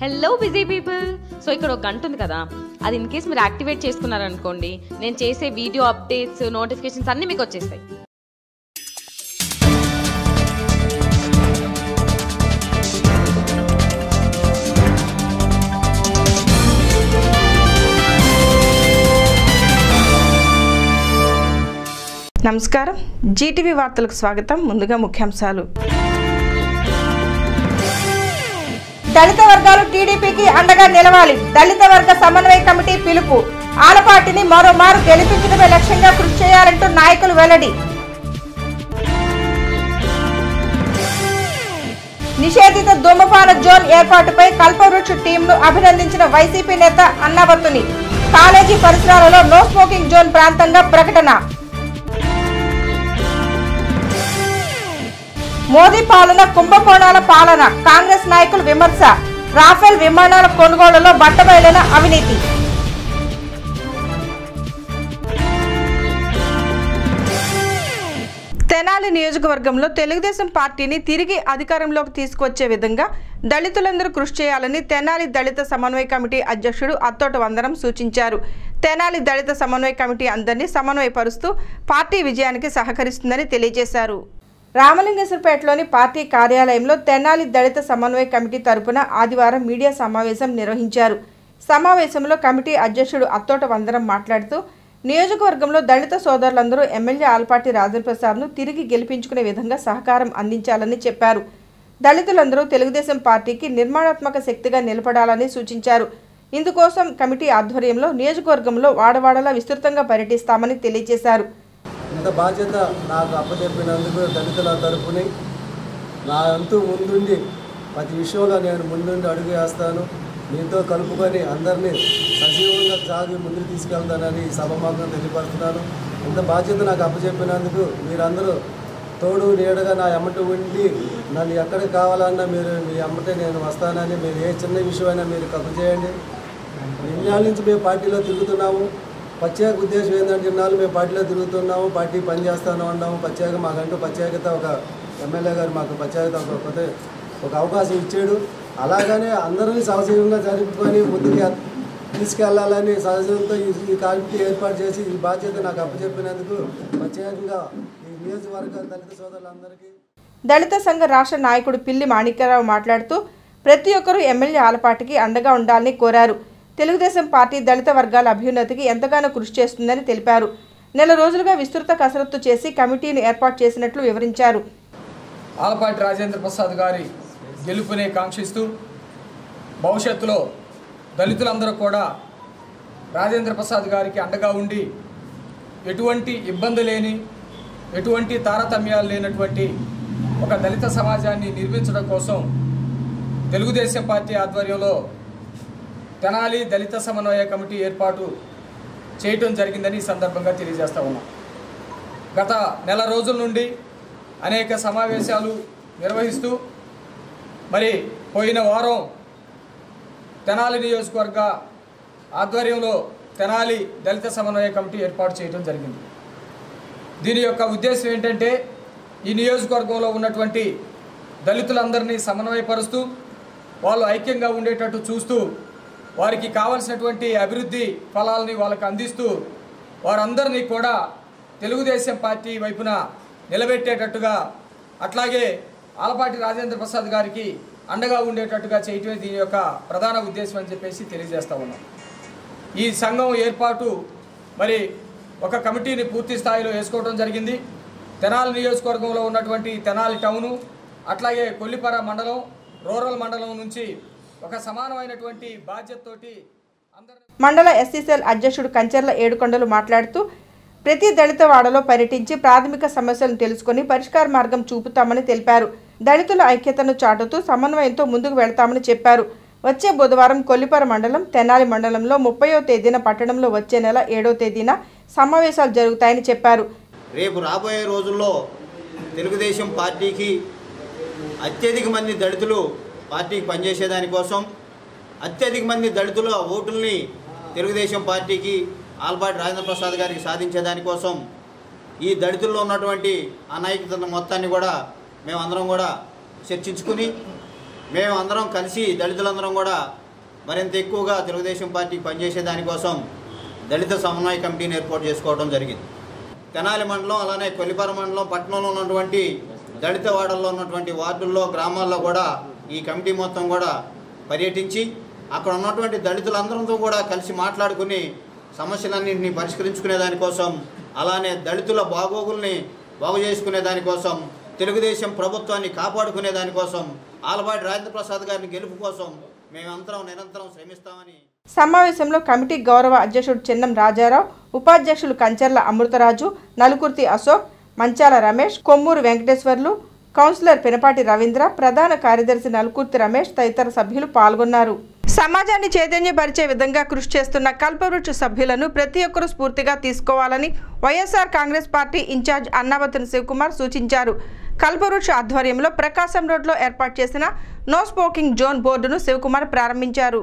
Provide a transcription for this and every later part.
Hello busy people. So ఇక్కడ ఒక గంట ఉంది కదా, అది ఇన్ కేస్ మీరు యాక్టివేట్ చేసుకున్నారనుకోండి, నేను చేసే వీడియో అప్డేట్స్ నోటిఫికేషన్స్ అన్నీ మీకు వచ్చేస్తాయి. నమస్కారం, జీటీవీ వార్తలకు స్వాగతం. ముందుగా ముఖ్యాంశాలు. దళిత వర్గాలు టీడీపీకి అండగా నిలవాలి. దళిత వర్గ సమన్వయ కమిటీ పిలుపు. ఆలపాటిని మరోమారు గెలిపించడమే లక్ష్యంగా కృషి చేయాలంటూ నాయకులు వెల్లడి. నిషేధిత ధూమపాన జోన్ ఏర్పాటుపై కల్పవృక్ష టీంను అభినందించిన వైసీపీ నేత అన్నాబత్తుని. కాలేజీ పరిసరాలలో నో స్మోకింగ్ జోన్ ప్రాంతంగా ప్రకటన. మోదీ పాలన కుంభకోణాల పాలన. కాంగ్రెస్ నాయకులు విమర్శ. రాఫెల్ విమానాల కొనుగోలులో బట్టబయలైన అవినీతి. తెనాలి నియోజకవర్గంలో తెలుగుదేశం పార్టీని తిరిగి అధికారంలోకి తీసుకువచ్చే విధంగా దళితులందరూ కృషి చేయాలని తెనాలి దళిత సమన్వయ కమిటీ అధ్యక్షుడు అత్తోట వందనం సూచించారు. తెనాలి దళిత సమన్వయ కమిటీ అందరినీ సమన్వయపరుస్తూ పార్టీ విజయానికి సహకరిస్తుందని తెలియజేశారు. రామలింగేశ్వరపేటలోని పార్టీ కార్యాలయంలో తెనాలి దళిత సమన్వయ కమిటీ తరపున ఆదివారం మీడియా సమావేశం నిర్వహించారు. సమావేశంలో కమిటీ అధ్యక్షుడు అత్తోట వందనం మాట్లాడుతూ, నియోజకవర్గంలో దళిత సోదరులందరూ ఎమ్మెల్యే ఆలపాటి రాజేంద్రప్రసాద్ను తిరిగి గెలిపించుకునే విధంగా సహకారం అందించాలని చెప్పారు. దళితులందరూ తెలుగుదేశం పార్టీకి నిర్మాణాత్మక శక్తిగా నిలబడాలని సూచించారు. ఇందుకోసం కమిటీ ఆధ్వర్యంలో నియోజకవర్గంలో వాడవాడలా విస్తృతంగా పర్యటిస్తామని తెలియజేశారు. ఇంత బాధ్యత నాకు అప్పచెప్పినందుకు దళితుల తరపుని నా అంతు ముందుండి ప్రతి విషయంలో నేను ముందుండి అడుగు వేస్తాను. మీతో కలుపుకొని అందరినీ సజీవంగా సాగి ముందుకు తీసుకెళ్తానని సభాముఖంగా తెలియపరుస్తున్నాను. ఇంత బాధ్యత నాకు అప్పచెప్పినందుకు మీరందరూ తోడు నీడగా నా ఎమ్మట ఉండి నన్ను ఎక్కడికి కావాలన్నా మీరు మీ ఎమ్మటే నేను వస్తానని, మీరు ఏ చిన్న విషయమైనా మీరు కబురు చేయండి. ఇన్నాళ్ళ నుంచి మేము పార్టీలో తిరుగుతున్నాము. ప్రత్యేక ఉద్దేశం ఏంటంటే ఇన్నాళ్ళు మేము పార్టీలో తిరుగుతున్నాము, పార్టీ పనిచేస్తూనే ఉన్నాము. మాకంటూ ప్రత్యేకత ఒక ఎమ్మెల్యే గారు మాకు ప్రత్యేకత ఒక అవకాశం ఇచ్చాడు. అలాగనే అందరినీ సహజీవంగా జరుపుకొని ముందుకు తీసుకెళ్లాలని సహజంతో ఈ కమిటీ ఏర్పాటు చేసి ఈ బాధ్యత నాకు అప్పచెప్పినందుకు ప్రత్యేకంగా ఈ నియోజకవర్గ దళిత సోదరులందరికీ. దళిత సంఘ రాష్ట్ర నాయకుడు పిల్లి మాణిక్యరావు మాట్లాడుతూ, ప్రతి ఒక్కరూ ఎమ్మెల్యే ఆలపాటికి అండగా ఉండాలని కోరారు. తెలుగుదేశం పార్టీ దళిత వర్గాల అభ్యున్నతికి ఎంతగానో కృషి చేస్తుందని తెలిపారు. నెల రోజులుగా విస్తృత కసరత్తు చేసి కమిటీని ఏర్పాటు చేసినట్లు వివరించారు. ఆలపాటి రాజేంద్ర ప్రసాద్ గారి గెలుపునే కాంక్షిస్తూ భవిష్యత్తులో దళితులందరూ కూడా రాజేంద్ర ప్రసాద్ గారికి అండగా ఉండి ఎటువంటి ఇబ్బంది లేని, ఎటువంటి తారతమ్యాలు లేనటువంటి ఒక దళిత సమాజాన్ని నిర్మించడం కోసం తెలుగుదేశం పార్టీ ఆధ్వర్యంలో తెనాలి దళిత సమన్వయ కమిటీ ఏర్పాటు చేయటం జరిగిందని ఈ సందర్భంగా తెలియజేస్తూ ఉన్నాం. గత నెల రోజుల నుండి అనేక సమావేశాలు నిర్వహిస్తూ మరి పోయిన వారం తెనాలి నియోజకవర్గ ఆధ్వర్యంలో తెనాలి దళిత సమన్వయ కమిటీ ఏర్పాటు చేయడం జరిగింది. దీని యొక్క ఉద్దేశం ఏంటంటే, ఈ నియోజకవర్గంలో ఉన్నటువంటి దళితులందరినీ సమన్వయపరుస్తూ వాళ్ళు ఐక్యంగా ఉండేటట్టు చూస్తూ వారికి కావలసినటువంటి అభివృద్ధి ఫలాలని వాళ్ళకి అందిస్తూ వారందరినీ కూడా తెలుగుదేశం పార్టీ వైపున నిలబెట్టేటట్టుగా, అట్లాగే ఆలపాటి రాజేంద్ర ప్రసాద్ గారికి అండగా ఉండేటట్టుగా చేయటమే దీని యొక్క ప్రధాన ఉద్దేశం అని చెప్పేసి తెలియజేస్తూ ఉన్నాం. ఈ సంఘం ఏర్పాటు మరి ఒక కమిటీని పూర్తి స్థాయిలో వేసుకోవడం జరిగింది. తెనాలి నియోజకవర్గంలో ఉన్నటువంటి తెనాలి టౌను, అట్లాగే కొల్లిపర మండలం, రూరల్ మండలం నుంచి ఒక సమానమైనటువంటి బాధ్యతతోటి మండల ఎస్సీసీఎల్ అధ్యక్షుడు కంచెర్ల ఏడుకొండలు మాట్లాడుతూ, ప్రతి దళిత వాడలో పర్యటించి ప్రాథమిక సమస్యలను తెలుసుకుని పరిష్కార మార్గం చూపుతామని తెలిపారు. దళితుల ఐక్యతను చాటుతూ సమన్వయంతో ముందుకు వెళ్తామని చెప్పారు. వచ్చే బుధవారం కొల్లిపర మండలం, తెనాలి మండలంలో 30వ తేదీన, పట్టణంలో వచ్చే నెల 7వ తేదీన సమావేశాలు జరుగుతాయని చెప్పారు. రేపు రాబోయే రోజుల్లో తెలుగుదేశం పార్టీకి అత్యధిక మంది దళితులు పార్టీకి పనిచేసేదానికోసం, అత్యధిక మంది దళితుల ఓటుల్ని తెలుగుదేశం పార్టీకి ఆలపాటి రాజేంద్ర ప్రసాద్ గారికి సాధించేదానికోసం ఈ దళితుల్లో ఉన్నటువంటి అనైక్యతను మొత్తాన్ని కూడా మేమందరం కూడా చర్చించుకుని మేము అందరం కలిసి దళితులందరం కూడా మరింత ఎక్కువగా తెలుగుదేశం పార్టీకి పనిచేసే దానికోసం దళిత సమన్వయ కమిటీని ఏర్పాటు చేసుకోవడం జరిగింది. తెనాలి మండలం అలానే కొల్లిపర మండలం పట్టణంలో ఉన్నటువంటి దళిత వాడల్లో ఉన్నటువంటి వార్డుల్లో గ్రామాల్లో కూడా ఈ కమిటీ మొత్తం కూడా పర్యటించి అక్కడ ఉన్నటువంటి దళితులందరితో కూడా కలిసి మాట్లాడుకుని సమస్యలన్నింటినీ పరిష్కరించుకునే దానికోసం అలానే దళితుల బాగోగుల్ని బాగు చేసుకునే దానికోసం తెలుగుదేశం ప్రభుత్వాన్ని కాపాడుకునే దానికోసం ఆలపాటి రాజేంద్ర ప్రసాద్ గారిని గెలుపు కోసం మేమందరం నిరంతరం శ్రమిస్తామని సమావేశంలో కమిటీ గౌరవ అధ్యక్షుడు చెన్నం రాజారావు, ఉపాధ్యక్షులు కంచర్ల అమృతరాజు, నలుకుర్తి అశోక్, మంచాల రమేష్, కొమ్మూరు వెంకటేశ్వర్లు, కౌన్సిలర్ పినపాటి రవీంద్ర, ప్రధాన కార్యదర్శి నలుకుర్తి రమేష్ తదితర సభ్యులు పాల్గొన్నారు. సమాజాన్ని చైతన్యపరిచే విధంగా కృషి చేస్తున్న కల్పవృక్ష సభ్యులను ప్రతి ఒక్కరూ స్ఫూర్తిగా తీసుకోవాలని వైఎస్ఆర్ కాంగ్రెస్ పార్టీ ఇన్ఛార్జ్ అన్నాబత్తుని శివకుమార్ సూచించారు. కల్పవృక్ష ఆధ్వర్యంలో ప్రకాశం రోడ్లో ఏర్పాటు చేసిన నో స్మోకింగ్ జోన్ బోర్డును శివకుమార్ ప్రారంభించారు.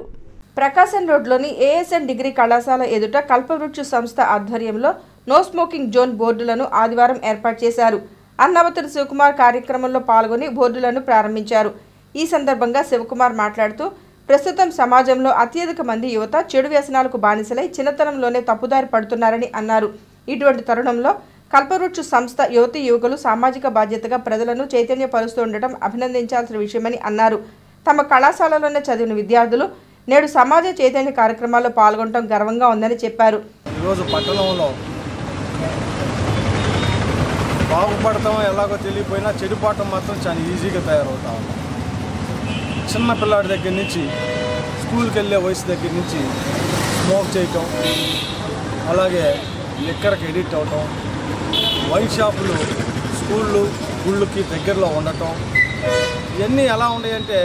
ప్రకాశం రోడ్లోని ఏఎస్ఎన్ డిగ్రీ కళాశాల ఎదుట కల్పవృక్ష సంస్థ ఆధ్వర్యంలో నో స్మోకింగ్ జోన్ బోర్డులను ఆదివారం ఏర్పాటు చేశారు. అన్నాబత్తుని శివకుమార్ కార్యక్రమంలో పాల్గొని బోర్డులను ప్రారంభించారు. ఈ సందర్భంగా శివకుమార్ మాట్లాడుతూ ప్రస్తుతం సమాజంలో అత్యధిక మంది యువత చెడు వ్యసనాలకు బానిసలై చిన్నతనంలోనే తప్పుదారి పడుతున్నారని అన్నారు. ఇటువంటి తరుణంలో కల్పవృక్ష సంస్థ యువతీ యువకులు సామాజిక బాధ్యతగా ప్రజలను చైతన్యపరుస్తూ ఉండటం అభినందించాల్సిన విషయమని అన్నారు. తమ కళాశాలలోనే చదివిన విద్యార్థులు నేడు సమాజ చైతన్య కార్యక్రమాల్లో పాల్గొనడం గర్వంగా ఉందని చెప్పారు. ఈరోజు పట్టణంలో బాగుపడతాం ఎలాగో తెలియపోయినా చెడుపాటం మాత్రం చాలా ఈజీగా తయారవుతా ఉన్నాం. చిన్న పిల్లాడి దగ్గర నుంచి స్కూల్కి వెళ్ళే వయసు దగ్గర నుంచి స్మోక్ చేయటం, అలాగే లిక్కర్కి ఎడిక్ట్ అవటం, వైన్ షాపులు స్కూళ్ళు గుళ్ళకి దగ్గరలో ఉండటం, ఇవన్నీ ఎలా ఉన్నాయంటే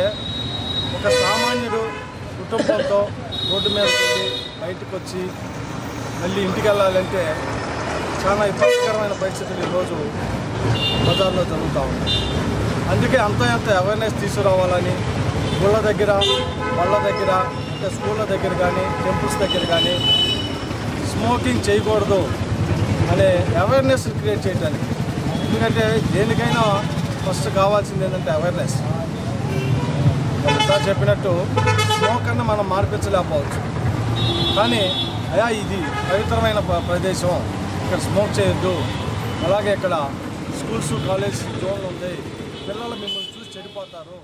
ఒక సామాన్యుడు కుటుంబంతో రోడ్డు మీదకి వెళ్ళి బయటకు వచ్చి మళ్ళీ ఇంటికి వెళ్ళాలంటే చాలా ఇబ్బందికరమైన పరిస్థితులు ఈరోజు బజార్లో జరుగుతూ ఉన్నాయి. అందుకే అంత అవేర్నెస్ తీసుకురావాలని గుళ్ళ దగ్గర, వాళ్ళ దగ్గర, అంటే స్కూళ్ళ దగ్గర కానీ టెంపుల్స్ దగ్గర కానీ స్మోకింగ్ చేయకూడదు అనే అవేర్నెస్ క్రియేట్ చేయడానికి. ఎందుకంటే దేనికైనా ఫస్ట్ కావాల్సింది ఏంటంటే అవేర్నెస్. ఒకసారి చెప్పినట్టు స్మోక్ అన్న మనం మార్పించలేకపోవచ్చు, కానీ అయ్యా ఇది పవిత్రమైన ప్రదేశం, ఇక్కడ స్మోక్ చేయొద్దు, అలాగే ఇక్కడ స్కూల్స్ కాలేజ్ జోన్లు ఉంది, పిల్లలు మిమ్మల్ని చూసి చెడిపోతారు.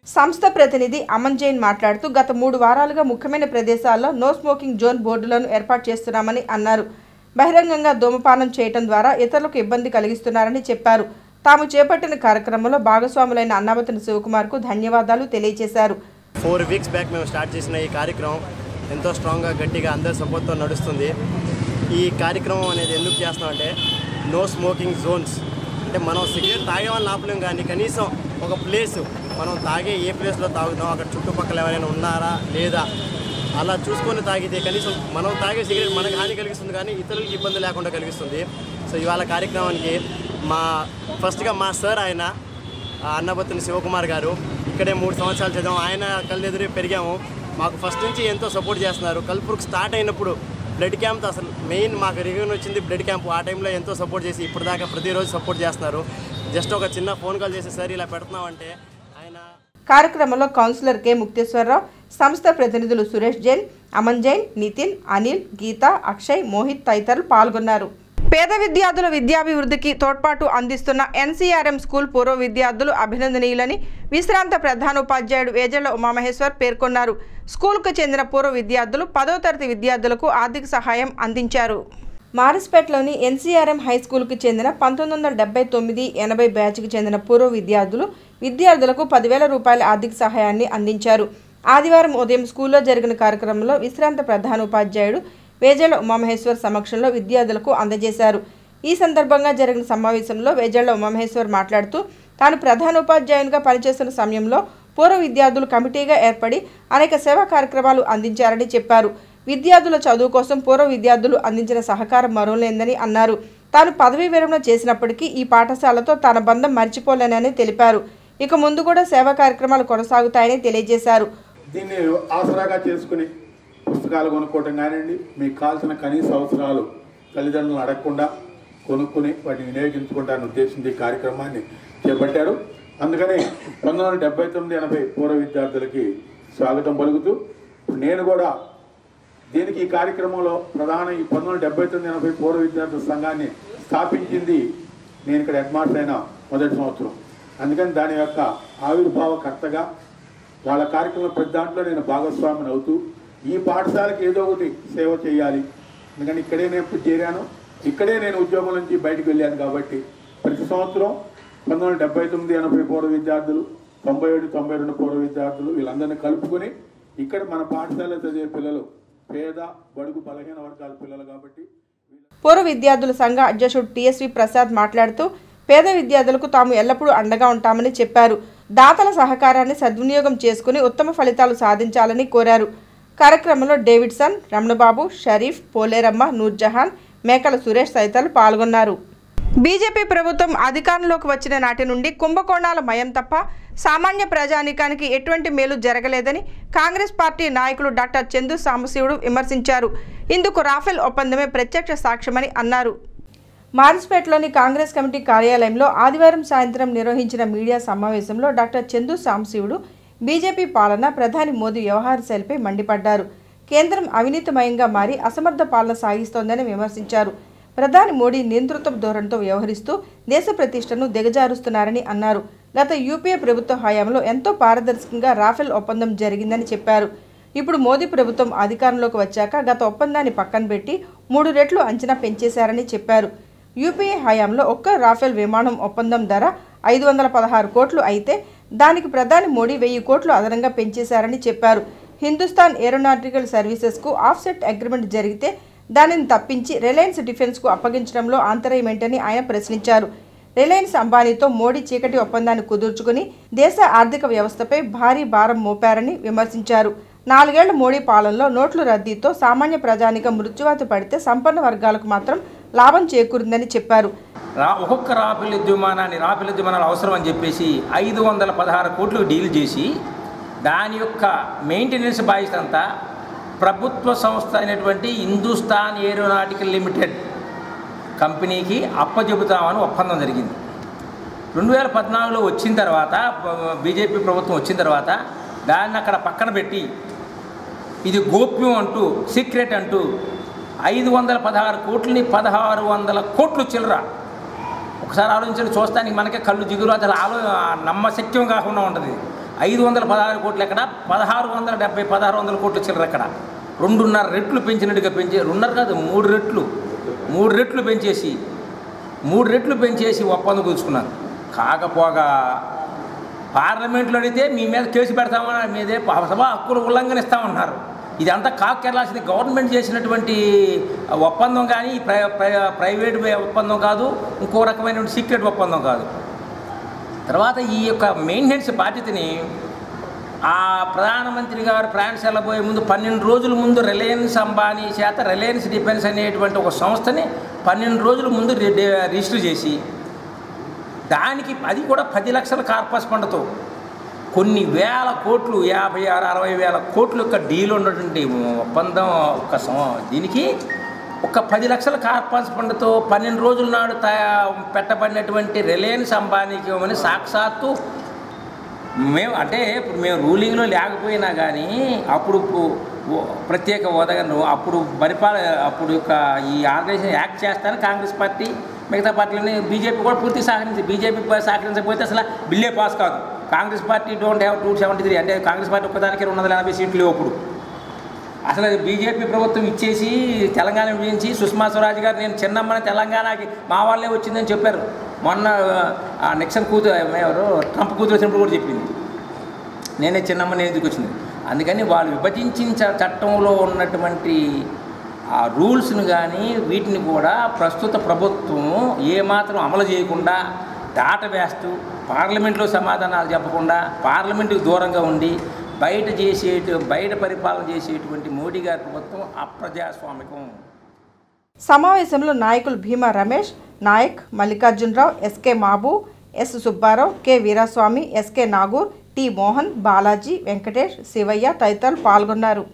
సంస్థ ప్రతినిధి అమన్ జైన్ మాట్లాడుతూ గత 3 వారాలుగా ముఖ్యమైన ప్రదేశాల్లో నో స్మోకింగ్ జోన్ బోర్డులను ఏర్పాటు చేస్తున్నామని అన్నారు. బహిరంగంగా ధూమపానం చేయడం ద్వారా ఇతరులకు ఇబ్బంది కలిగిస్తున్నారని చెప్పారు. తాము చేపట్టిన కార్యక్రమంలో భాగస్వాములైన అన్నాబత్తుని శివకుమార్కు ధన్యవాదాలు తెలియజేశారు. 4 వీక్స్ బ్యాక్ మేము స్టార్ట్ చేసిన ఈ కార్యక్రమం ఎంతో స్ట్రాంగ్గా గట్టిగా అందరి సపోర్ట్తో నడుస్తుంది. ఈ కార్యక్రమం అనేది ఎందుకు చేస్తున్నామంటే నో స్మోకింగ్ జోన్స్ అంటే మనం సిగరెట్ తాగే వాళ్ళని ఆపలేం, కానీ కనీసం ఒక ప్లేసు మనం తాగే ఏ ప్లేస్లో తాగుతాం అక్కడ చుట్టుపక్కల ఎవరైనా ఉన్నారా లేదా అలా చూసుకొని తాగితే కనీసం మనం తాగే సిగరెట్ మనకు హాని కలిగిస్తుంది కానీ ఇతరులకు ఇబ్బంది లేకుండా కలిగిస్తుంది. సో ఇవాళ కార్యక్రమానికి ఫస్ట్గా మా సార్ ఆయన అన్నాబత్తుని శివకుమార్ గారు ఇక్కడే 3 సంవత్సరాలు చదివాము. ఆయన కళ్ళెదురు పెరిగాము. మాకు ఫస్ట్ నుంచి ఎంతో సపోర్ట్ చేస్తున్నారు. కల్పవృక్ష స్టార్ట్ అయినప్పుడు బ్లడ్ క్యాంప్ అసలు మెయిన్ మాకు రివ్యూని వచ్చింది బ్లడ్ క్యాంప్. ఆ టైంలో ఎంతో సపోర్ట్ చేసి ఇప్పటిదాకా ప్రతిరోజు సపోర్ట్ చేస్తున్నారు. జస్ట్ ఒక చిన్న ఫోన్ కాల్ చేసి సార్ ఇలా పెడుతున్నామంటే ఆయన. కార్యక్రమంలో కౌన్సిలర్ కె ముక్తేశ్వరరావు, సంస్థ ప్రతినిధులు సురేష్ జైన్, అమన్ జైన్, నితిన్, అనిల్, గీత, అక్షయ్, మోహిత్ తదితరులు పాల్గొన్నారు. పేద విద్యార్థుల విద్యాభివృద్ధికి తోడ్పాటు అందిస్తున్న ఎన్సీఆర్ఎం స్కూల్ పూర్వ విద్యార్థులు అభినందనీయులని విశ్రాంత ప్రధానోపాధ్యాయుడు వేజళ్ల ఉమామహేశ్వర్ పేర్కొన్నారు. స్కూల్కు చెందిన పూర్వ విద్యార్థులు 10వ తరగతి విద్యార్థులకు ఆర్థిక సహాయం అందించారు. మారిస్పేటలోని ఎన్సీఆర్ఎం హై స్కూల్కు చెందిన 1979-80 బ్యాచ్కి చెందిన పూర్వ విద్యార్థులకు 10,000 రూపాయల ఆర్థిక సహాయాన్ని అందించారు. ఆదివారం ఉదయం స్కూల్లో జరిగిన కార్యక్రమంలో విశ్రాంత ప్రధానోపాధ్యాయుడు వేజళ్ల ఉమామహేశ్వర్ సమక్షంలో విద్యార్థులకు అందజేశారు. ఈ సందర్భంగా జరిగిన సమావేశంలో వేజళ్ల ఉమామహేశ్వర్ మాట్లాడుతూ తాను ప్రధానోపాధ్యాయునిగా పనిచేస్తున్న సమయంలో పూర్వ విద్యార్థులు కమిటీగా ఏర్పడి అనేక సేవా కార్యక్రమాలు అందించారని చెప్పారు. విద్యార్థుల చదువు కోసం పూర్వ విద్యార్థులు అందించిన సహకారం మరోలేందని అన్నారు. తాను పదవీ విరమణ చేసినప్పటికీ ఈ పాఠశాలతో తన బంధం మర్చిపోలేనని తెలిపారు. ఇక ముందు కూడా సేవా కార్యక్రమాలు కొనసాగుతాయని తెలియజేశారు. దీన్ని ఆసరాగా చేసుకుని పుస్తకాలు కొనుక్కోవటం కానివ్వండి, మీకు కావాల్సిన కనీస అవసరాలు తల్లిదండ్రులను అడగకుండా కొనుక్కుని వాటిని వినియోగించుకుంటారని ఉద్దేశించి ఈ కార్యక్రమాన్ని చేపట్టారు. అందుకని 1979-80 పూర్వ విద్యార్థులకి స్వాగతం పలుకుతూ నేను కూడా దీనికి ఈ కార్యక్రమంలో ప్రధాన ఈ 1979-80 పూర్వ విద్యార్థుల సంఘాన్ని స్థాపించింది నేను ఇక్కడ హెడ్ మాస్టర్ అయిన మొదటి సంవత్సరం. అందుకని దాని యొక్క ఆవిర్భావకర్తగా వాళ్ళ కార్యక్రమం ప్రతి దాంట్లో నేను భాగస్వామిని అవుతూ ఈ పాఠశాలకి ఏదో ఒకటి సేవ చేయాలి. ఎందుకంటే ఇక్కడే నేను చేరాను, ఇక్కడే నేను ఉద్యోగం నుంచి బయటకు వెళ్ళాను. కాబట్టి ప్రతి సంవత్సరం 1979-80 పూర్వ విద్యార్థులు, 97-92 పూర్వ విద్యార్థులు వీళ్ళందరినీ కలుపుకొని ఇక్కడ మన పాఠశాల చదివే పిల్లలు పేద బడుగు బలహీన వర్గాల పిల్లలు. కాబట్టి పూర్వ విద్యార్థుల సంఘ అధ్యక్షుడు టిఎస్వి ప్రసాద్ మాట్లాడుతూ పేద విద్యార్థులకు తాము ఎల్లప్పుడూ అండగా ఉంటామని చెప్పారు. దాతల సహకారాన్ని సద్వినియోగం చేసుకుని ఉత్తమ ఫలితాలు సాధించాలని కోరారు. కార్యక్రమంలో డేవిడ్సన్, రమణబాబు, షరీఫ్, పోలేరమ్మ, నూర్జహాన్, మేకల సురేష్ తదితరులు పాల్గొన్నారు. బీజేపీ ప్రభుత్వం అధికారంలోకి వచ్చిన నాటి నుండి కుంభకోణాల మయం తప్ప సామాన్య ప్రజానీకానికి ఎటువంటి మేలు జరగలేదని కాంగ్రెస్ పార్టీ నాయకులు డాక్టర్ చందు సాంబశివుడు విమర్శించారు. ఇందుకు రాఫెల్ ఒప్పందమే ప్రత్యక్ష సాక్ష్యమని అన్నారు. మారిస్పేటలోని కాంగ్రెస్ కమిటీ కార్యాలయంలో ఆదివారం సాయంత్రం నిర్వహించిన మీడియా సమావేశంలో డాక్టర్ చందు సాంబశివుడు బీజేపీ పాలన, ప్రధాని మోదీ వ్యవహార శైలిపై మండిపడ్డారు. కేంద్రం అవినీతిమయంగా మారి అసమర్థ పాలన సాగిస్తోందని విమర్శించారు. ప్రధాని మోడీ నియంతృత్వ ధోరణితో వ్యవహరిస్తూ దేశ ప్రతిష్టను దిగజారుస్తున్నారని అన్నారు. గత యూపీఏ ప్రభుత్వ హయాంలో ఎంతో పారదర్శకంగా రాఫెల్ ఒప్పందం జరిగిందని చెప్పారు. ఇప్పుడు మోదీ ప్రభుత్వం అధికారంలోకి వచ్చాక గత ఒప్పందాన్ని పక్కన పెట్టి 3 రెట్లు అంచనా పెంచేశారని చెప్పారు. యూపీఏ హయాంలో ఒక్క రాఫెల్ విమానం ఒప్పందం ధర 516 కోట్లు అయితే దానికి ప్రధాని మోడీ 1000 కోట్లు అదనంగా పెంచేశారని చెప్పారు. హిందుస్థాన్ ఏరోనాటికల్ సర్వీసెస్కు ఆఫ్సెట్ అగ్రిమెంట్ జరిగితే దానిని తప్పించి రిలయన్స్ డిఫెన్స్కు అప్పగించడంలో ఆంతర్యమేంటని ఆయన ప్రశ్నించారు. రిలయన్స్ అంబానీతో మోడీ చీకటి ఒప్పందాన్ని కుదుర్చుకుని దేశ ఆర్థిక వ్యవస్థపై భారీ భారం మోపారని విమర్శించారు. 4 ఏళ్ల మోడీ పాలనలో నోట్ల రద్దీతో సామాన్య ప్రజానిక మృత్యువాత పడితే సంపన్న వర్గాలకు మాత్రం లాభం చేకూరిందని చెప్పారు. ఒక్కొక్క రాఫెల్ విమానాలు అవసరం అని చెప్పేసి 516 కోట్లు డీల్ చేసి దాని యొక్క మెయింటెనెన్స్ బాధ్యత అంతా ప్రభుత్వ సంస్థ అయినటువంటి హిందుస్థాన్ ఏరోనాటికల్ లిమిటెడ్ కంపెనీకి అప్పచెబుతామని ఒప్పందం జరిగింది. 2014లో వచ్చిన తర్వాత బీజేపీ ప్రభుత్వం వచ్చిన తర్వాత దాన్ని అక్కడ పక్కన పెట్టి ఇది గోప్యం అంటూ, సీక్రెట్ అంటూ 516 కోట్లని 1600 కోట్లు చిల్లర. ఒకసారి ఆలోచించండి, చూస్తానికి మనకే కళ్ళు జిగురు, అసలు నమ్మశక్యం కాకుండా ఉంటుంది. 516 కోట్లు ఎక్కడ, 1670 కోట్లు చిల్లర ఎక్కడ. 2.5 రెట్లు పెంచినట్టుగా 2.5 కాదు 3 రెట్లు పెంచేసి ఒప్పందం కుదుర్చుకున్నారు. కాకపోగా పార్లమెంట్లో అడిగితే మీ మీద కేసు పెడతామని, మీదే సభా హక్కులు ఉల్లంఘనిస్తామన్నారు. ఇదంతా కాకెరలాల్సింది గవర్నమెంట్ చేసినటువంటి ఒప్పందం, కానీ ప్రైవేట్ ఒప్పందం కాదు, ఇంకో రకమైనటువంటి సీక్రెట్ ఒప్పందం కాదు. తర్వాత ఈ యొక్క మెయింటెనెన్స్ బాధ్యతని ఆ ప్రధానమంత్రి గారు ఫ్రాన్స్ వెళ్ళబోయే ముందు 12 రోజుల ముందు రిలయన్స్ అంబానీ చేత రిలయన్స్ డిఫెన్స్ అనేటువంటి ఒక సంస్థని 12 రోజుల ముందు రిజిస్టర్ చేసి దానికి అది కూడా 10 లక్షల కార్పస్ ఫండ్తో కొన్ని వేల కోట్లు 56-60 వేల కోట్ల యొక్క డీల్ ఉన్నటువంటి ఒప్పందం దీనికి ఒక 10 లక్షల కార్పస్ ఫండ్తో 12 రోజుల నాడు పెట్టబడినటువంటి రిలయన్స్ అంబానీకి ఇవ్వమని సాక్షాత్తు మేము, అంటే ఇప్పుడు మేము రూలింగ్లో లేకపోయినా కానీ అప్పుడు ప్రత్యేక హోదాను అప్పుడు అప్పుడు యొక్క ఈ ఆర్గనైజేషన్ యాక్ట్ చేస్తారని కాంగ్రెస్ పార్టీ మిగతా పార్టీలని బీజేపీ కూడా పూర్తి సహకరించింది. బీజేపీ సహకరించకపోతే అసలు బిల్లే పాస్ కాదు. కాంగ్రెస్ పార్టీ డోంట్ హ్యావ్ 273, అంటే కాంగ్రెస్ పార్టీ ఒక్కదానికి 280 సీట్లు లేవు. అప్పుడు అసలు బీజేపీ ప్రభుత్వం ఇచ్చేసి తెలంగాణ విభజించి సుష్మా స్వరాజ్ గారు నేను చిన్నమ్మని తెలంగాణకి మా వాళ్ళే వచ్చిందని చెప్పారు. మొన్న నిక్సన్ కూతురు ఎవరు ట్రంప్ కూతురు వచ్చినప్పుడు కూడా చెప్పింది నేనే చిన్నమ్మని ఎందుకు వచ్చింది. అందుకని వాళ్ళు విభజించిన చట్టంలో ఉన్నటువంటి ఆ రూల్స్ను కానీ వీటిని కూడా ప్రస్తుత ప్రభుత్వం ఏమాత్రం అమలు చేయకుండా దాటవేస్తూ పార్లమెంట్లో సమాధానాలు చెప్పకుండా పార్లమెంటుకు దూరంగా ఉండి బయట పరిపాలన చేసేటువంటి మోడీ గారి ప్రభుత్వం అప్రజాస్వామికం. సమావేశంలో నాయకులు Bhima Ramesh Nayak, Mallikarjunarao, SK Mabu, S Subbarao, K Veeraswamy, SK Nagur, T Mohan, Balaji, Venkatesh, Shivayya తదితరులు పాల్గొన్నారు.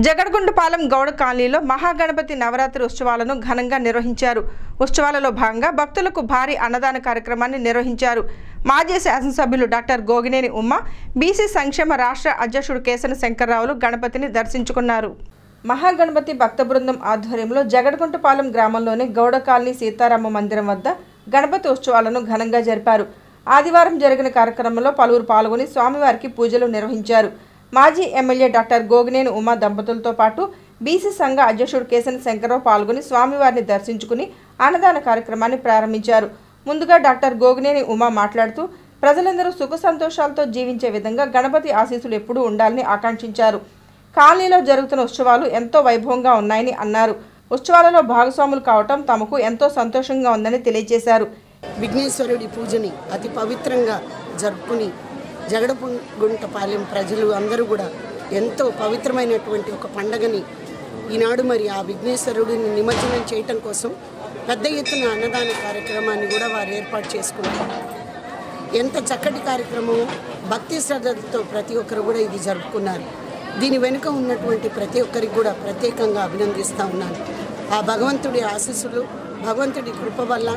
జగడగుంటపాలెం గౌడ కాలనీలో మహాగణపతి నవరాత్రి ఉత్సవాలను ఘనంగా నిర్వహించారు. ఉత్సవాలలో భాగంగా భక్తులకు భారీ అన్నదాన కార్యక్రమాన్ని నిర్వహించారు. మాజీ శాసనసభ్యులు డాక్టర్ గోగినేని ఉమ్మ, బీసీ సంక్షేమ రాష్ట్ర అధ్యక్షుడు కేసన శంకర్రావులు గణపతిని దర్శించుకున్నారు. మహాగణపతి భక్త బృందం ఆధ్వర్యంలో జగడగుంటపాలెం గ్రామంలోని గౌడ కాలనీ సీతారామ మందిరం వద్ద గణపతి ఉత్సవాలను ఘనంగా జరిపారు. ఆదివారం జరిగిన కార్యక్రమంలో పలువురు పాల్గొని స్వామివారికి పూజలు నిర్వహించారు. మాజీ ఎమ్మెల్యే డాక్టర్ గోగినేని ఉమా దంపతులతో పాటు బీసీ సంఘ అధ్యక్షుడు కేసన శంకర్రావు పాల్గొని స్వామివారిని దర్శించుకుని అన్నదాన కార్యక్రమాన్ని ప్రారంభించారు. ముందుగా డాక్టర్ గోగినేని ఉమా మాట్లాడుతూ ప్రజలందరూ సుఖ సంతోషాలతో జీవించే విధంగా గణపతి ఆశీస్సులు ఎప్పుడూ ఉండాలని ఆకాంక్షించారు. కాలనీలో జరుగుతున్న ఉత్సవాలు ఎంతో వైభవంగా ఉన్నాయని అన్నారు. ఉత్సవాలలో భాగస్వాములు కావటం తమకు ఎంతో సంతోషంగా ఉందని తెలియజేశారు. విఘ్నేశ్వరుడి పూజని అతి పవిత్రంగా జరుపుకుని జగడగుంటపాలెం ప్రజలు అందరూ కూడా ఎంతో పవిత్రమైనటువంటి ఒక పండగని ఈనాడు మరి ఆ విఘ్నేశ్వరుడిని నిమజ్జనం చేయటం కోసం పెద్ద ఎత్తున అన్నదాన కార్యక్రమాన్ని కూడా వారు ఏర్పాటు చేసుకున్నారు. ఎంత చక్కటి కార్యక్రమం, భక్తి శ్రద్ధలతో ప్రతి ఒక్కరు కూడా ఇది జరుపుకున్నారు. దీని వెనుక ఉన్నటువంటి ప్రతి ఒక్కరికి కూడా ప్రత్యేకంగా అభినందిస్తూ ఉన్నాను. ఆ భగవంతుడి ఆశీస్సులు, భగవంతుడి కృప వల్ల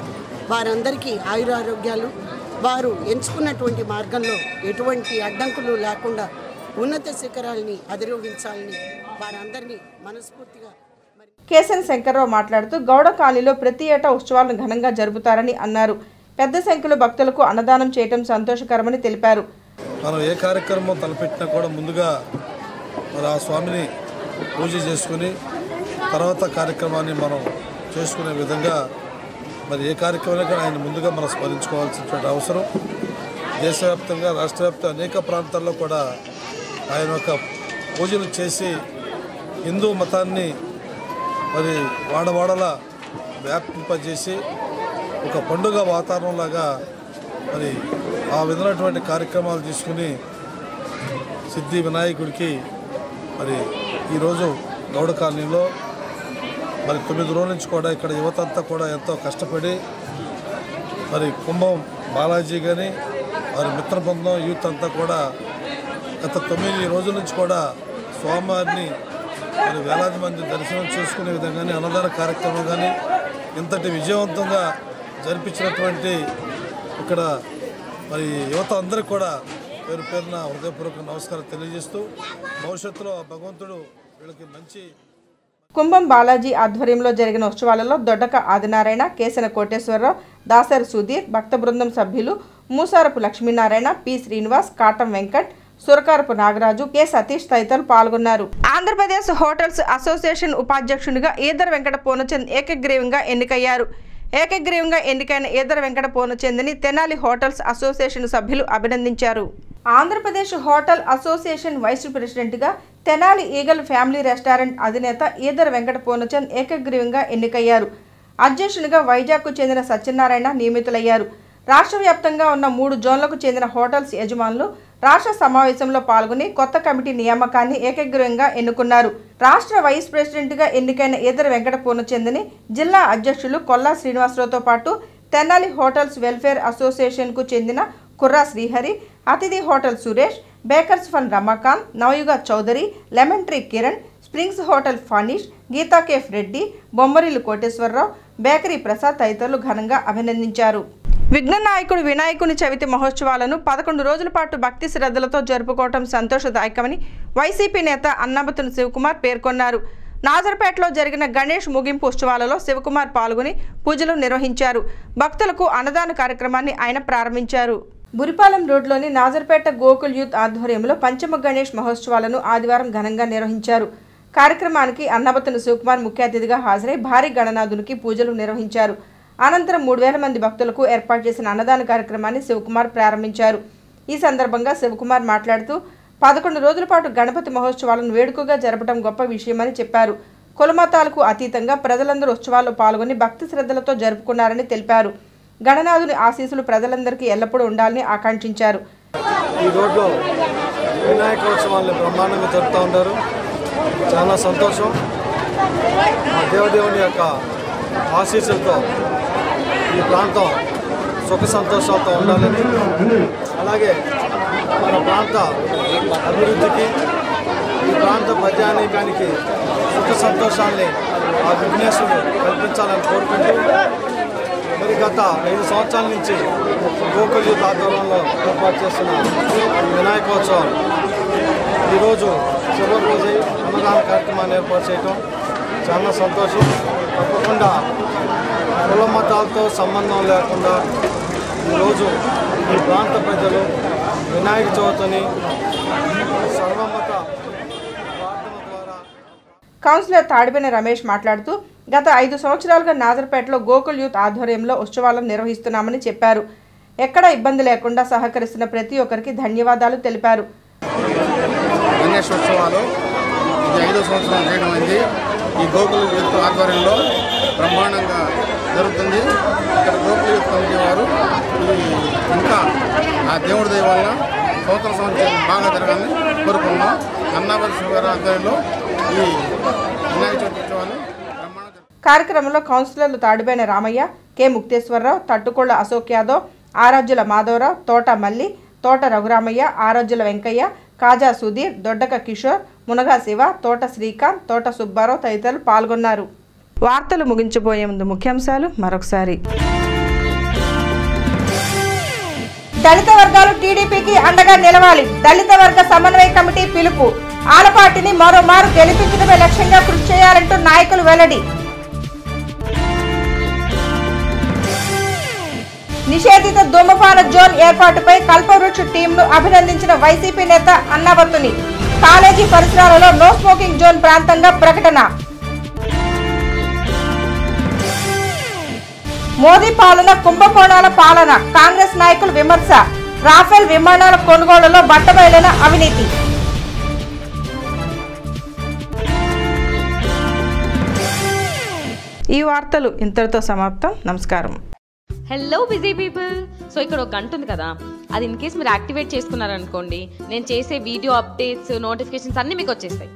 వారందరికీ ఆయురారోగ్యాలు, వారు ఎంచుకున్నటువంటి మార్గంలో ఎటువంటి అడ్డంకులు లేకుండా ఉన్నత శిఖరాలని అధిరోహించాలని వారందరినీ మనస్ఫూర్తిగా. కేసన శంకర్రావు మాట్లాడుతూ గౌడ కాలనీలో ప్రతి ఏటా ఉత్సవాలను ఘనంగా జరుపుతారని అన్నారు. పెద్ద సంఖ్యలో భక్తులకు అన్నదానం చేయడం సంతోషకరమని తెలిపారు. మనం ఏ కార్యక్రమం తలపెట్టినా కూడా ముందుగా మరి ఆ స్వామిని పూజ చేసుకుని తర్వాత కార్యక్రమాన్ని మనం చేసుకునే విధంగా మరి ఏ కార్యక్రమాన్ని ఆయన ముందుగా మనం స్మరించుకోవాల్సినటువంటి అవసరం. దేశవ్యాప్తంగా రాష్ట్ర వ్యాప్తంగా అనేక ప్రాంతాల్లో కూడా ఆయన ఒక పూజలు చేసి హిందూ మతాన్ని మరి వాడవాడలా వ్యాపింపజేసి ఒక పండుగ వాతావరణంలాగా మరి ఆ విధమైనటువంటి కార్యక్రమాలు తీసుకుని సిద్ధి వినాయకుడికి మరి ఈరోజు గౌడ కాలనీలో మరి 9 రోజుల నుంచి కూడా ఇక్కడ యువత అంతా కూడా ఎంతో కష్టపడి మరి కుంభం బాలాజీ కానీ వారి మిత్ర బృందం యూత్ అంతా కూడా గత 9 రోజుల నుంచి కూడా స్వామివారిని మరి వేలాది మంది దర్శనం చేసుకునే విధంగానే అన్నదాన కార్యక్రమం కానీ ఇంతటి విజయవంతంగా జరిపించినటువంటి ఇక్కడ మరి యువత అందరికీ కూడా పేరు పేరున హృదయపూర్వక నమస్కారం తెలియజేస్తూ భవిష్యత్తులో భగవంతుడు వీళ్ళకి మంచి. కుంభం బాలాజీ ఆధ్వర్యంలో జరిగిన ఉత్సవాలలో దొడ్డక ఆదినారాయణ, కేసన కోటేశ్వరరావు, దాసరి సుధీర్, భక్త బృందం సభ్యులు మూసారపు లక్ష్మీనారాయణ, పి శ్రీనివాస్, కాటం వెంకట్, సురకారపు నాగరాజు, కె సతీష్ తదితరులు పాల్గొన్నారు. ఆంధ్రప్రదేశ్ హోటల్స్ అసోసియేషన్ ఉపాధ్యక్షునిగా ఈదర్ వెంకట పూర్ణచంద్ ఏకగ్రీవంగా ఎన్నికయ్యారు. ఏకగ్రీవంగా ఎన్నికైన ఈదర్ వెంకట పూర్ణచంద్ని తెనాలి హోటల్స్ అసోసియేషన్ సభ్యులు అభినందించారు. ఆంధ్రప్రదేశ్ హోటల్ అసోసియేషన్ వైస్ ప్రెసిడెంట్గా తెనాలి ఈగల్ ఫ్యామిలీ రెస్టారెంట్ అధినేత ఈదర్ వెంకట పూర్ణచంద్ ఏకగ్రీవంగా ఎన్నికయ్యారు. అధ్యక్షునిగా వైజాగ్కు చెందిన సత్యనారాయణ నియమితులయ్యారు. రాష్ట్ర వ్యాప్తంగా ఉన్న 3 జోన్లకు చెందిన హోటల్స్ యజమానులు రాష్ట్ర సమావేశంలో పాల్గొని కొత్త కమిటీ నియామకాన్ని ఏకగ్రీవంగా ఎన్నుకున్నారు. రాష్ట్ర వైస్ ప్రెసిడెంట్గా ఎన్నికైన ఈదర్ వెంకట పూర్ణచంద్ని జిల్లా అధ్యక్షులు కొల్లా శ్రీనివాసరావుతో పాటు తెనాలి హోటల్స్ వెల్ఫేర్ అసోసియేషన్కు చెందిన Kurra Srihari, Athidhi hotel Suresh, bakers fun Ramakant, Navayuga Chowdary, lemon tree Kiran, springs hotel Phanish, Geetha cafe Reddy, Bommarillu Koteswararao, bakery Prasad తదితరులు ఘనంగా అభినందించారు. విఘ్న నాయకుడు వినాయకుని చవితి మహోత్సవాలను 11 రోజుల పాటు భక్తి శ్రద్ధలతో జరుపుకోవడం సంతోషదాయకమని వైసీపీ నేత అన్నాబతుని శివకుమార్ పేర్కొన్నారు. నాజర్పేటలో జరిగిన గణేష్ ముగింపు ఉత్సవాలలో శివకుమార్ పాల్గొని పూజలు నిర్వహించారు. భక్తులకు అన్నదాన కార్యక్రమాన్ని ఆయన ప్రారంభించారు. బురిపాలెం రోడ్లోని నాజర్పేట గోకుల్ యూత్ ఆధ్వర్యంలో పంచమ గణేష్ మహోత్సవాలను ఆదివారం ఘనంగా నిర్వహించారు. కార్యక్రమానికి అన్నాబతుని శివకుమార్ ముఖ్య అతిథిగా హాజరై భారీ గణనాథునికి పూజలు నిర్వహించారు. అనంతరం 3000 మంది భక్తులకు ఏర్పాటు చేసిన అన్నదాన కార్యక్రమాన్ని శివకుమార్ ప్రారంభించారు. ఈ సందర్భంగా శివకుమార్ మాట్లాడుతూ 11 రోజుల పాటు గణపతి మహోత్సవాలను వేడుకగా జరపడం గొప్ప విషయమని చెప్పారు. కులమతాలకు అతీతంగా ప్రజలందరూ ఉత్సవాల్లో పాల్గొని భక్తి శ్రద్ధలతో జరుపుకున్నారని తెలిపారు. గణనాథుని ఆశీస్సులు ప్రజలందరికీ ఎల్లప్పుడూ ఉండాలని ఆకాంక్షించారు. ఈ రోడ్లో వినాయకోత్సవాలను బ్రహ్మాండంగా జరుపుతూ ఉంటారు. చాలా సంతోషం. దేవదేవుని యొక్క ఆశీస్సులతో ఈ ప్రాంతం సుఖ సంతోషాలతో ఉండాలని, అలాగే మన ప్రాంత అభివృద్ధికి, ఈ ప్రాంత రాష్ట్ర ప్రజానీకానికి సుఖ సంతోషాన్ని ఆ విఘ్నేశ్వరుడు కల్పించాలని కోరుకుంటూ మరి గత 5 సంవత్సరాల నుంచి గోకుల్ యూత్ ఆధ్వర్యంలో ఏర్పాటు చేస్తున్న వినాయకోత్సవం ఈరోజు చివరి రోజు అన్నదాన కార్యక్రమాన్ని ఏర్పాటు చేయడం చాలా సంతోషం. తప్పకుండా కుల మతాలతో సంబంధం లేకుండా ఈరోజు ఈ ప్రాంత ప్రజలు వినాయక చవితిని సర్వమత ప్రార్థన ద్వారా. కౌన్సిలర్ తాడిపేని రమేష్ మాట్లాడుతూ గత 5 సంవత్సరాలుగా నాజర్పేటలో గోకుల్ యూత్ ఆధ్వర్యంలో ఉత్సవాలను నిర్వహిస్తున్నామని చెప్పారు. ఎక్కడ ఇబ్బంది లేకుండా సహకరిస్తున్న ప్రతి ఒక్కరికి ధన్యవాదాలు తెలిపారు. గణేశోత్సవాలు ఇది 5వ సంవత్సరం చేయడం అయింది. ఈ గోకుల్ యూత్ ఆధ్వర్యంలో బ్రహ్మాండంగా జరుగుతుంది. ఇక్కడ గోకుల్ యూత్ కమిటీ వారు ఇంకా ఆ దేవుడి దయ వల్ల సంవత్సరం బాగా జరగాలని కోరుకున్నాం. అన్నాపల్లి శివగారి ఆధ్వర్యంలో ఈ వినాయక చవితి ఉత్సవాలు బ్రహ్మాండంగా. కార్యక్రమంలో కౌన్సిలర్లు తాడిపేని రామయ్య, కె ముక్తేశ్వరరావు, తట్టుకొళ్ల అశోక్ యాదవ్, ఆరాధ్యుల మాధవరావు, తోట మల్లి, తోట రఘురామయ్య, ఆరాధ్యుల వెంకయ్య, కాజా సుధీర్, దొడ్డక కిషోర్, మునగా శివ, తోట శ్రీకాంత్, తోట సుబ్బారావు తదితరులు పాల్గొన్నారు. వార్తలు ముగించబోయే ముందు ముఖ్యాంశాలు మరొకసారి. దళిత వర్గాలు టీడీపీకి అండగా నిలవాలి. దళిత వర్గ సమన్వయ కమిటీ పిలుపు. ఆలపాటిని మరోమారు గెలిపించడమే లక్ష్యంగా కృషి చేయాలంటూ నాయకులు వెల్లడి. నిషేధిత ధూమపాన జోన్ ఏర్పాటుపై కల్పవృక్ష టీంను అభినందించిన వైసీపీ నేత అన్నాబత్తుని. కాలేజీ పరిసరాలలో నో స్మోకింగ్ జోన్ ప్రాంతంగా ప్రకటన. మోదీ పాలన కుంభకోణాల పాలన. కాంగ్రెస్ నాయకులు విమర్శ. రాఫెల్ విమానాల కొనుగోలులో బట్టబయలైన అవినీతి. ఈ వార్తలు ఇంతటితో సమాప్తం. నమస్కారం. Hello busy people. సో ఇక్కడ ఒక గంట ఉంది కదా, అది ఇన్ కేస్ మీరు యాక్టివేట్ చేసుకున్నారనుకోండి, నేను చేసే వీడియో అప్డేట్స్, నోటిఫికేషన్స్ అన్నీ మీకు వచ్చేస్తాయి.